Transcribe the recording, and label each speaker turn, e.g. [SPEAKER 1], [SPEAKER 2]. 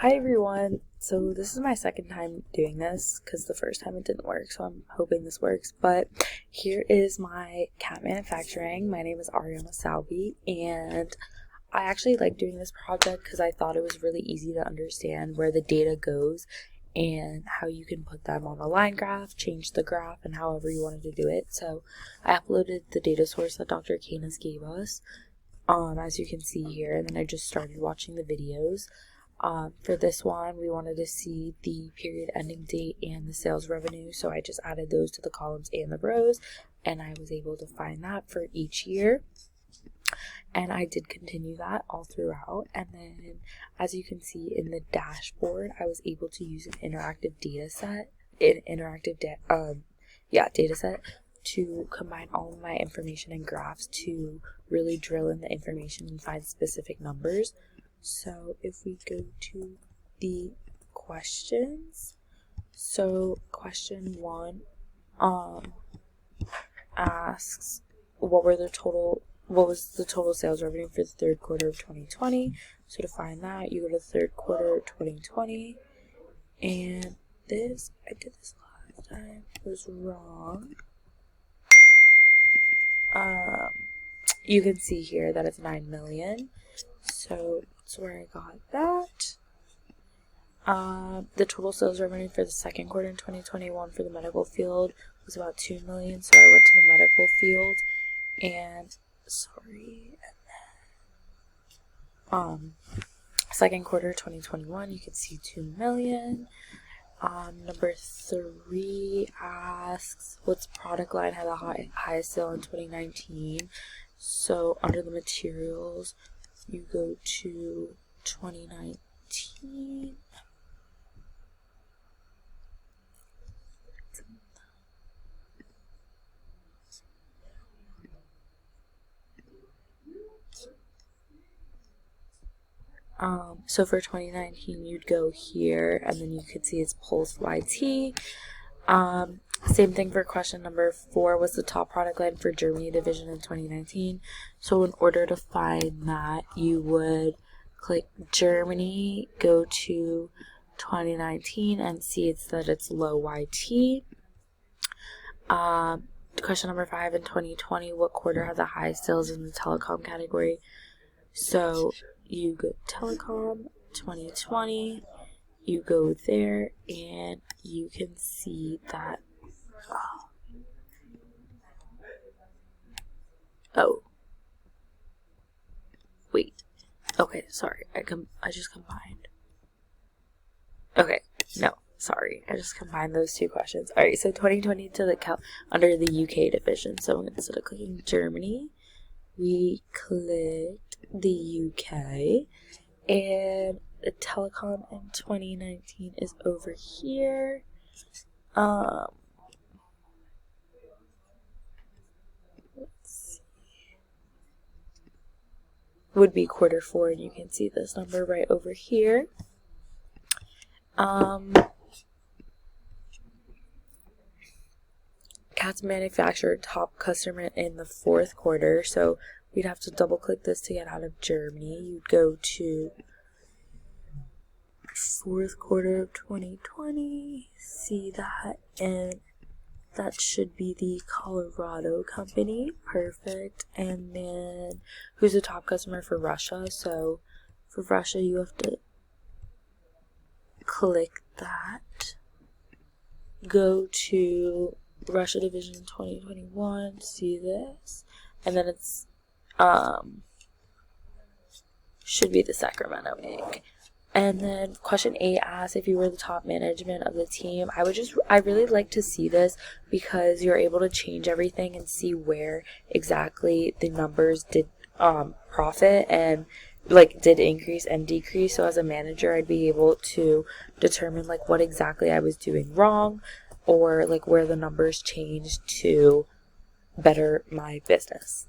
[SPEAKER 1] Hi everyone. So this is my second time doing this because the first time it didn't work, so I'm hoping this works. But here is my cat manufacturing. My name is Ariana Salvi, and I actually like doing this project because I thought it was really easy to understand where the data goes and how you can put them on a line graph, change the graph, and however you wanted to do it. So I uploaded the data source that Dr. Canis gave us, as you can see here, and then I just started watching the videos. For this one, we wanted to see the period ending date and the sales revenue, so I just added those to the columns and the rows, and I was able to find that for each year. And I did continue that all throughout. And then, as you can see in the dashboard, I was able to use an interactive data set, data set to combine all of my information and graphs to really drill in the information and find specific numbers. So if we go to the questions, so question 1 asks what was the total sales revenue for the third quarter of 2020. So to find that, you go to third quarter 2020, and I did this last time, was wrong. You can see here that it's 9 million. So that's where I got that. The total sales revenue for the second quarter in 2021 for the medical field was about 2 million. So I went to the medical field and second quarter 2021, you can see 2 million. Number 3 asks what's product line had the highest sale in 2019. So under the materials, you go to 2019. So for 2019, you'd go here, and then you could see it's Pulse YT. Same thing for question number 4, was the top product line for Germany division in 2019. So in order to find that, you would click Germany, go to 2019, and see that it's low YT. Question number 5, in 2020, what quarter had the highest sales in the telecom category? So you go telecom 2020, you go there, and you can see that. Oh, wait. Okay, sorry. I just combined. Okay, no, sorry. I just combined those two questions. All right, so 2020 to the under the UK division. So instead of clicking Germany, we clicked the UK, and the telecom in 2019 is over here. Let's see. Would be quarter 4, and you can see this number right over here. Cats manufactured top customer in the 4th quarter, so we'd have to double click this to get out of Germany. You'd go to 4th quarter of 2020, see that, and that should be the Colorado company. Perfect. And then who's the top customer for Russia? So for Russia, you have to click that, go to Russia division 2021, see this, and then it's should be the Sacramento Inc. And then question 8 asks if you were the top management of the team. I really like to see this because you're able to change everything and see where exactly the numbers did profit and did increase and decrease. So as a manager, I'd be able to determine what exactly I was doing wrong, or where the numbers changed to better my business.